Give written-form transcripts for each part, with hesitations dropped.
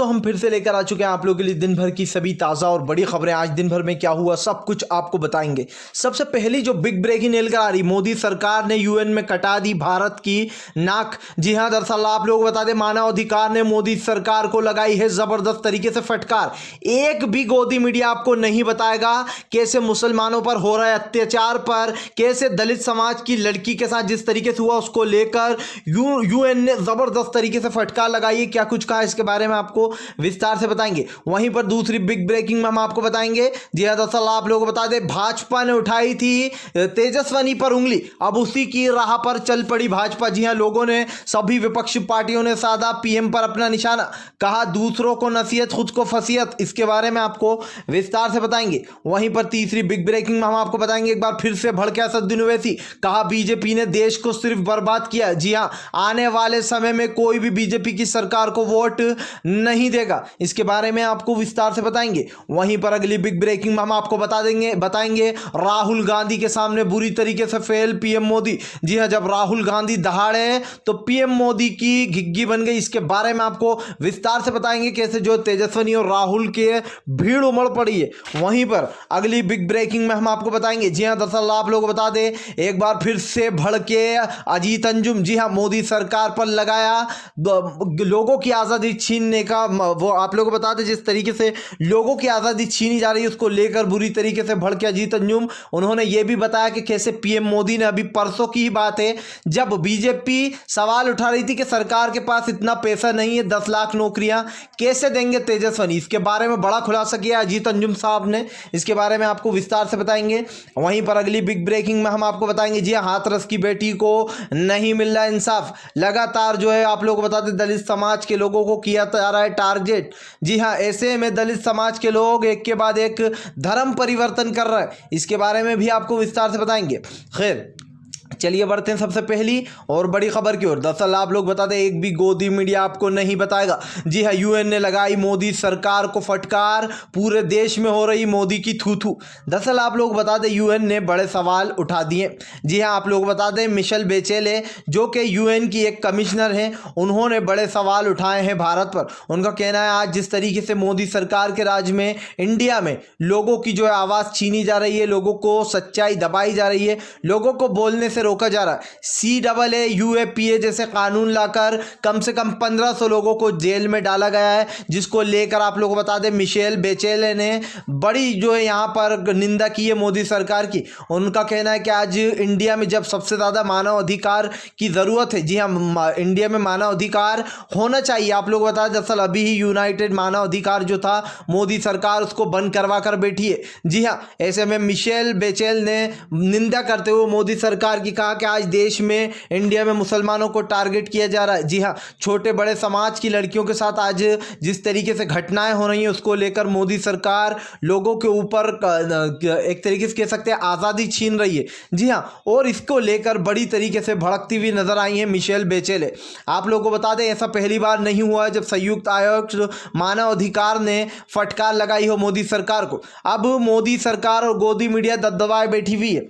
दोस्तों हम फिर से लेकर आ चुके हैं आप लोगों के लिए दिन भर की सभी ताज़ा और बड़ी खबरें। आज दिन भर में क्या हुआ सब कुछ आपको बताएंगे। सबसे पहली जो बिग ब्रेकिंग निकल आ रही, मोदी सरकार ने यूएन में कटा दी भारत की नाक। जी हां, दरअसल आप लोग बता दें, मानव अधिकार ने मोदी सरकार को लगाई है जबरदस्त तरीके से फटकार। एक भी गोदी मीडिया आपको नहीं बताएगा कैसे मुसलमानों पर हो रहे अत्याचार पर, कैसे दलित समाज की लड़की के साथ जिस तरीके से हुआ उसको लेकर यूएन ने जबरदस्त तरीके से फटकार लगाई है। क्या कुछ कहा इसके बारे में आपको विस्तार से बताएंगे। वहीं पर दूसरी बिग ब्रेकिंग में हम आपको बताएंगे। जी हां, दरअसल आप लोग बता दें, भाजपा ने उठाई थी तेजस्वनी पर उंगली, अब उसी की राह पर चल पड़ी भाजपा। जी हां, लोगों ने, सभी विपक्षी पार्टियों ने साधा पीएम पर अपना निशाना, कहा दूसरों को नसीहत खुद को फसीयत। इसके बारे में आपको विस्तार से बताएंगे। वहीं पर तीसरी बिग ब्रेकिंग में हम आपको बताएंगे, एक बार फिर से भड़के असदुद्दीन ओवैसी, कहा बीजेपी ने देश को सिर्फ बर्बाद किया। जी हां, आने वाले समय में कोई भी बीजेपी की सरकार को वोट नहीं देगा। इसके बारे में आपको विस्तार से बताएंगे। वहीं पर अगली बिग ब्रेकिंग में हम आपको बताएंगे राहुल गांधी के सामने बुरी तरीके से फेल पीएम मोदी। जी हां, जब राहुल गांधी दहाड़े तो पीएम मोदी की घिग्गी बन गई। इसके बारे में आपको विस्तार से बताएंगे कैसे जो तेजस्वनी और राहुल के भीड़ उमड़ पड़ी है। वहीं पर अगली बिग ब्रेकिंग में हम आपको बताएंगे। जी हां, दरअसल आप लोग बता दें, एक बार फिर से भड़के अजीत अंजुम। जी हां, मोदी सरकार पर लगाया लोगों की आज़ादी छीनने का, वो आप लोगों को बता दें जिस तरीके से लोगों की आज़ादी छीनी जा रही है उसको लेकर बुरी तरीके से भड़के अजीत अंजुम। उन्होंने ये भी बताया कि कैसे पीएम मोदी ने, अभी परसों की ही बात है जब बीजेपी सवाल उठा रही थी कि सरकार के पास इतना पैसा नहीं है, 10 लाख नौकरियां कैसे देंगे तेजस्वनी। इसके बारे में बड़ा खुलासा किया अजीत अंजुम साहब ने। इसके बारे में आपको विस्तार से बताएंगे। वहीं पर अगली बिग ब्रेकिंग में हम आपको बताएंगे, जी हाथरस की बेटी को नहीं मिल रहा इंसाफ। लगातार जो है आप लोग बता दें, दलित समाज के लोगों को किया जा रहा है टारगेट। जी हाँ, ऐसे में दलित समाज के लोग एक के बाद एक धर्म परिवर्तन कर रहे हैं। इसके बारे में भी आपको विस्तार से बताएंगे। खैर चलिए बढ़ते हैं सबसे पहली और बड़ी खबर की ओर। दरअसल आप लोग बता दें, एक भी गोदी मीडिया आपको नहीं बताएगा। जी हाँ, यूएन ने लगाई मोदी सरकार को फटकार, पूरे देश में हो रही मोदी की थू थू। दरअसल आप लोग बता दें, यूएन ने बड़े सवाल उठा दिए। जी हाँ, आप लोग बता दें, मिशेल बेचेले जो कि यूएन की एक कमिश्नर हैं, उन्होंने बड़े सवाल उठाए हैं भारत पर। उनका कहना है आज जिस तरीके से मोदी सरकार के राज में इंडिया में लोगों की जो है आवाज़ छीनी जा रही है, लोगों को सच्चाई दबाई जा रही है, लोगों को बोलने से रोका जा रहा है। CAA UAPA जैसे कानून लाकर कम से कम 1500 लोगों को जेल में डाला गया है, जिसको लेकर आप लोगों को बता दें, मिशेल बेचेले ने बड़ी जो है यहाँ पर निंदा की है मोदी सरकार की। उनका कहना है कि आज इंडिया में जब सबसे ज़्यादा मानव अधिकार की ज़रूरत है, जी हाँ, इंडिया में मानव अधिकार होना चाहिए। आप लोग बता दें, दरअसल अभी ही यूनाइटेड मानव अधिकार जो था, मोदी सरकार उसको बंद करवा कर बैठी है। जी हाँ, ऐसे में मिशेल बेचेल ने निंदा करते हुए मोदी सरकार की कहा कि आज देश में, इंडिया में मुसलमानों को टारगेट किया जा रहा है। जी हाँ, छोटे बड़े समाज की लड़कियों के साथ आज जिस तरीके से घटनाएं हो रही हैं उसको लेकर मोदी सरकार लोगों के ऊपर एक तरीके से कह सकते हैं आज़ादी छीन रही है। जी हाँ, और इसको लेकर बड़ी तरीके से भड़कती हुई नजर आई है मिशेल बेचेले। आप लोगों को बता दें, ऐसा पहली बार नहीं हुआ है जब संयुक्त आयोग मानव अधिकार ने फटकार लगाई हो मोदी सरकार को। अब मोदी सरकार और गोदी मीडिया दबदबाए बैठी हुई है।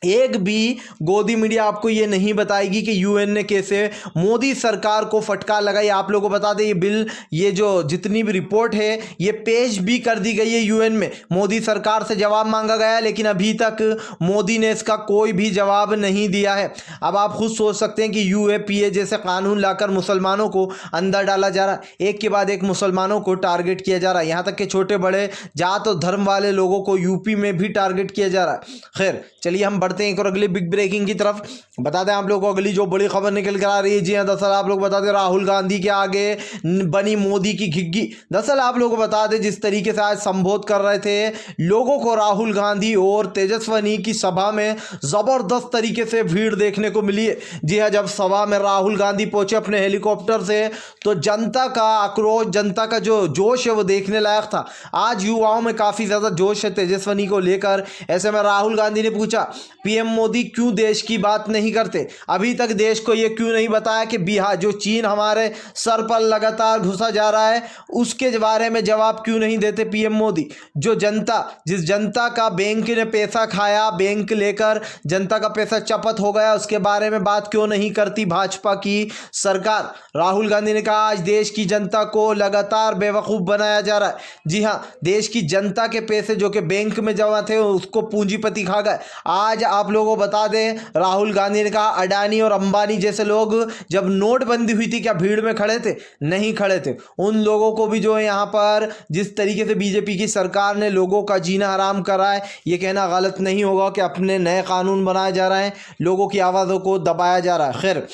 एक भी गोदी मीडिया आपको ये नहीं बताएगी कि यूएन ने कैसे मोदी सरकार को फटकार लगाई। आप लोगों को बता दें, ये बिल, ये जो जितनी भी रिपोर्ट है, ये पेश भी कर दी गई है यूएन में। मोदी सरकार से जवाब मांगा गया है, लेकिन अभी तक मोदी ने इसका कोई भी जवाब नहीं दिया है। अब आप खुद सोच सकते हैं कि UAPA जैसे कानून लाकर मुसलमानों को अंदर डाला जा रहा है, एक के बाद एक मुसलमानों को टारगेट किया जा रहा है, यहाँ तक कि छोटे बड़े जात और धर्म वाले लोगों को यूपी में भी टारगेट किया जा रहा है। खैर चलिए हम एक और अगली बिग ब्रेकिंग की तरफ। बता दें आप लोगों को अगली जो बड़ी खबर निकल कर आ रही है। जी हाँ, दरअसल आप लोग बता दें, राहुल गांधी के आगे बनी मोदी की घिग्गी। दरअसल आप लोगों को बता दें, जिस तरीके से आज संबोधित कर रहे थे लोगों को राहुल गांधी और तेजस्वनी की सभा में जबरदस्त तरीके से भीड़ देखने को मिली है। जी हाँ, जब सभा में राहुल गांधी पहुंचे अपने हेलीकॉप्टर से, तो जनता का आक्रोश, जनता का जो जोश है वो देखने लायक था। आज युवाओं में काफी ज्यादा जोश है तेजस्वनी को लेकर। ऐसे में राहुल गांधी ने पूछा, पीएम मोदी क्यों देश की बात नहीं करते? अभी तक देश को ये क्यों नहीं बताया कि बिहार जो चीन हमारे सर पर लगातार घुसा जा रहा है उसके बारे में जवाब क्यों नहीं देते पीएम मोदी? जो जनता, जिस जनता का बैंक ने पैसा खाया, बैंक लेकर जनता का पैसा चपत हो गया, उसके बारे में बात क्यों नहीं करती भाजपा की सरकार? राहुल गांधी ने कहा आज देश की जनता को लगातार बेवकूफ़ बनाया जा रहा है। जी हाँ, देश की जनता के पैसे जो कि बैंक में जमा थे उसको पूंजीपति खा गए। आज आप लोगों को बता दें, राहुल गांधी ने कहा अडानी और अंबानी जैसे लोग जब नोटबंदी हुई थी क्या भीड़ में खड़े थे? नहीं खड़े थे। उन लोगों को भी जो है यहाँ पर जिस तरीके से बीजेपी की सरकार ने लोगों का जीना हराम करा है, ये कहना गलत नहीं होगा कि अपने नए कानून बनाए जा रहे हैं, लोगों की आवाज़ों को दबाया जा रहा है। खैर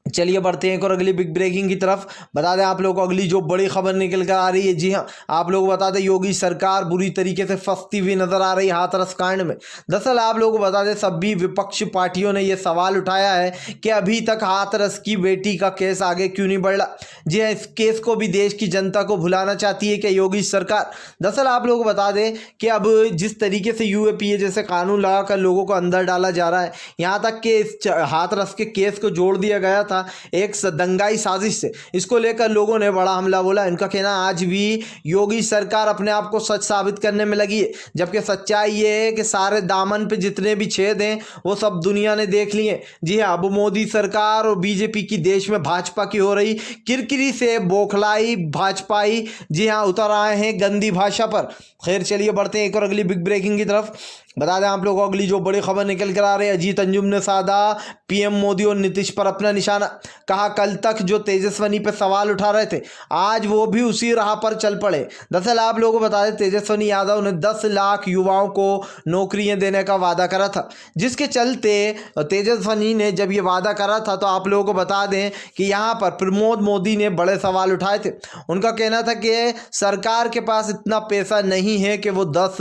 चलिए बढ़ते हैं एक और अगली बिग ब्रेकिंग की तरफ। बता दें आप लोगों को अगली जो बड़ी खबर निकल कर आ रही है, जी हाँ, आप लोगों को बता दें योगी सरकार बुरी तरीके से फंसती हुई नजर आ रही है हाथरस कांड में। दरअसल आप लोगों को बता दें सभी विपक्ष पार्टियों ने यह सवाल उठाया है कि अभी तक हाथरस की बेटी का केस आगे क्यों नहीं बढ़ रहा। जी हाँ, इस केस को भी देश की जनता को भुलाना चाहती है कि योगी सरकार। दरअसल आप लोगों को बता दें कि अब जिस तरीके से यूएपीए जैसे कानून लगाकर लोगों को अंदर डाला जा रहा है, यहाँ तक कि इस हाथरस के केस को जोड़ दिया गया था एक दंगाई साजिश से। इसको लेकर लोगों ने बड़ा हमला बोला। इनका कहना आज भी योगी सरकार अपने आप को सच साबित करने में लगी है, जबकि सच्चाई ये है कि सारे दामन पे जितने भी छेद हैं वो सब दुनिया ने देख लिए। जी हाँ, अब मोदी सरकार और बीजेपी की देश में भाजपा की हो रही किरकिरी से बौखलाई भाजपाई जी हाँ उतर आए हैं गंदी भाषा पर। खैर चलिए बढ़ते हैं एक और अगली बिग ब्रेकिंग की तरफ। बता दें आप लोगों को अगली जो बड़ी खबर निकल कर आ रही है, अजीत अंजुम ने साधा पीएम मोदी और नीतीश पर अपना निशाना। कहा कल तक जो तेजस्वनी पर सवाल उठा रहे थे आज वो भी उसी राह पर चल पड़े। दरअसल आप लोगों को बता दें तेजस्वनी यादव ने 10 लाख युवाओं को नौकरियां देने का वादा करा था, जिसके चलते तेजस्वनी ने जब ये वादा करा था तो आप लोगों को बता दें कि यहाँ पर प्रमोद मोदी ने बड़े सवाल उठाए थे। उनका कहना था कि सरकार के पास इतना पैसा नहीं है कि वो 10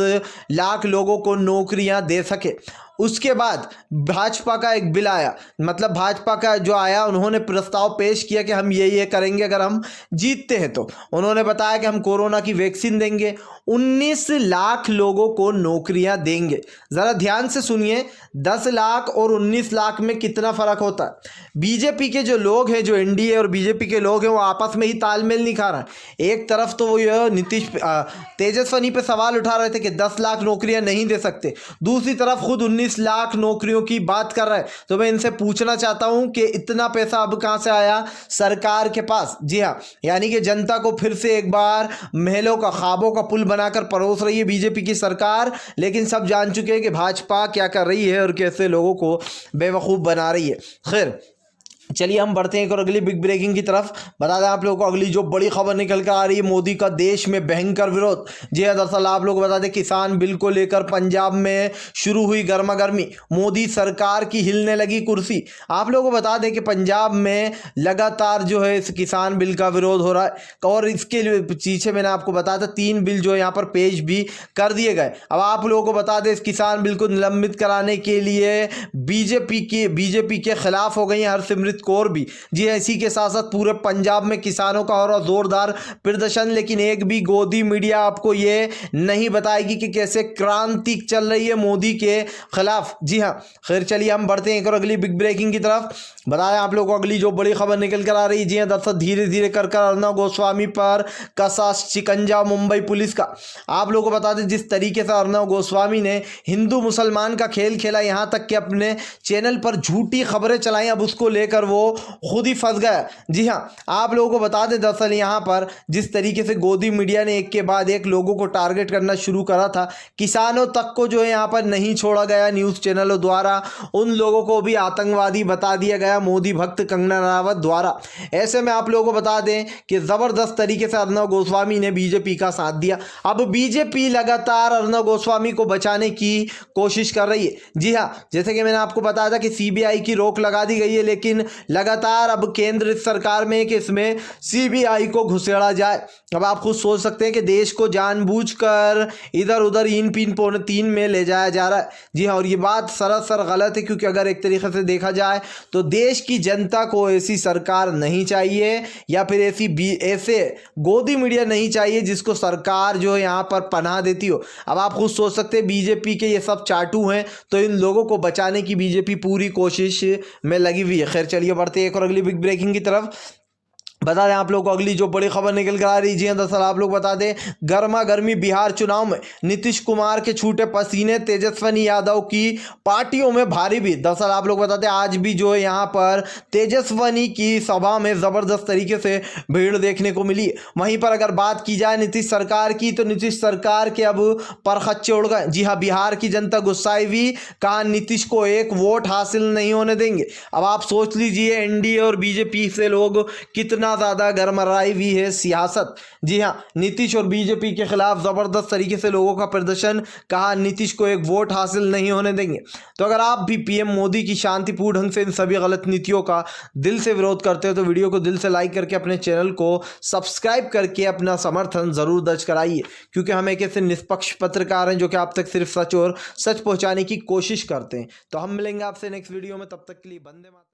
लाख लोगों को नौकरियां दे सके। उसके बाद भाजपा का एक बिल आया, मतलब भाजपा का जो आया उन्होंने प्रस्ताव पेश किया कि हम ये करेंगे अगर हम जीतते हैं तो। उन्होंने बताया कि हम कोरोना की वैक्सीन देंगे, 19 लाख लोगों को नौकरियां देंगे। ज़रा ध्यान से सुनिए, 10 लाख और 19 लाख में कितना फ़र्क होता है। बीजेपी के जो लोग हैं, जो एनडीए और बीजेपी के लोग हैं, वो आपस में ही तालमेल नहीं खा रहे। एक तरफ तो वो यह नीतीश तेजस्वनी पे सवाल उठा रहे थे कि 10 लाख नौकरियां नहीं दे सकते, दूसरी तरफ खुद 19 लाख नौकरियों की बात कर रहे हैं। तो मैं इनसे पूछना चाहता हूं कि इतना पैसा अब कहां से आया सरकार के पास? जी हाँ, यानी कि जनता को फिर से एक बार महलों का, ख्वाबों का पुल बनाकर परोस रही है बीजेपी की सरकार, लेकिन सब जान चुके हैं कि भाजपा क्या कर रही है और कैसे लोगों को बेवकूफ़ बना रही है। खैर चलिए हम बढ़ते हैं एक और अगली बिग ब्रेकिंग की तरफ। बता दें आप लोगों को अगली जो बड़ी खबर निकल कर आ रही है, मोदी का देश में भयंकर विरोध। जी हाँ, दरअसल आप लोग बता दें किसान बिल को लेकर पंजाब में शुरू हुई गर्मा गर्मी, मोदी सरकार की हिलने लगी कुर्सी। आप लोगों को बता दें कि पंजाब में लगातार जो है इस किसान बिल का विरोध हो रहा है और इसके पीछे मैंने आपको बताया था 3 बिल जो है यहाँ पर पेश भी कर दिए गए। अब आप लोगों को बता दें इस किसान बिल को निलंबित कराने के लिए बीजेपी के खिलाफ हो गई है हरसिमरत कौर भी। जी इसी के साथ साथ पूरे पंजाब में किसानों का हो रहा जोरदार प्रदर्शन, लेकिन एक भी गोदी मीडिया आपको ये नहीं बताएगी कि कैसे क्रांति चल रही है मोदी के खिलाफ। जी हाँ, खैर चलिए हम बढ़ते हैं एक और अगली बिग ब्रेकिंग की तरफ। बताया आप लोगों को अगली जो बड़ी खबर निकल कर आ रही है, जी हाँ, दरअसल धीरे धीरे कर अर्नब गोस्वामी पर कसा शिकंजा मुंबई पुलिस का। आप लोगों को बता दें जिस तरीके से अर्नब गोस्वामी ने हिंदू मुसलमान का खेल खेला, यहाँ तक कि अपने चैनल पर झूठी खबरें चलाई, अब उसको लेकर वो खुद ही फंस गया। जी हाँ, आप लोगों को बता दें दरअसल यहाँ पर जिस तरीके से गोदी मीडिया ने एक के बाद एक लोगों को टारगेट करना शुरू करा था, किसानों तक को जो है यहाँ पर नहीं छोड़ा गया न्यूज़ चैनलों द्वारा, उन लोगों को भी आतंकवादी बता दिया गया मोदी भक्त कंगना रनावत द्वारा। ऐसे में आप लोगों को बता दें कि ज़बरदस्त तरीके से अर्नब गोस्वामी ने बीजेपी का साथ दिया। अब बीजेपी लगातार अर्नब गोस्वामी को बचाने की कोशिश कर रही है। जी हाँ, जैसे कि मैंने आपको बताया था कि सीबीआई की रोक लगा दी गई है, लेकिन लगातार अब केंद्र सरकार में कि इसमें सीबीआई को घुसेड़ा जाए। अब आप खुद सोच सकते हैं कि देश को जानबूझकर इधर उधर इन पीन पौने तीन में ले जाया जा रहा है। जी हाँ, और ये बात सरासर गलत है, क्योंकि अगर एक तरीके से देखा जाए तो देश की जनता को ऐसी सरकार नहीं चाहिए या फिर ऐसे गोदी मीडिया नहीं चाहिए जिसको सरकार जो है यहाँ पर पनाह देती हो। अब आप खुद सोच सकते हैं बीजेपी के ये सब चाटू हैं, तो इन लोगों को बचाने की बीजेपी पूरी कोशिश में लगी हुई है। खैर चलिए बढ़ते हैं एक और अगली बिग ब्रेकिंग की तरफ। बता दें आप लोग को अगली जो बड़ी खबर निकल कर आ रही जी, दरअसल आप लोग बता दें गर्मा गर्मी बिहार चुनाव में नीतीश कुमार के छूटे पसीने, तेजस्वी यादव की पार्टियों में भारी भी। दरअसल आप लोग बता दें आज भी जो है यहाँ पर तेजस्वी की सभा में जबरदस्त तरीके से भीड़ देखने को मिली। वहीं पर अगर बात की जाए नीतीश सरकार की, तो नीतीश सरकार के अब परखच्चे उड़ गए। जी हाँ, बिहार की जनता गुस्साई हुई, कहा नीतीश को एक वोट हासिल नहीं होने देंगे। अब आप सोच लीजिए एनडीए और बीजेपी से लोग कितना ज्यादा गरमराई हुई है सियासत। जी हाँ, नीतीश और बीजेपी के खिलाफ जबरदस्त तरीके से लोगों का प्रदर्शन, कहा नीतीश को एक वोट हासिल नहीं होने देंगे। तो अगर आप भी पीएम मोदी की शांतिपूर्ण ढंग से इन सभी गलत नीतियों का दिल से विरोध करते हो तो वीडियो को दिल से लाइक करके अपने चैनल को सब्सक्राइब करके अपना समर्थन जरूर दर्ज कराइए, क्योंकि हम एक ऐसे निष्पक्ष पत्रकार हैं जो कि आप तक सिर्फ सच और सच पहुंचाने की कोशिश करते हैं। तो हम मिलेंगे आपसे नेक्स्ट वीडियो में, तब तक के लिए वंदे मातरम।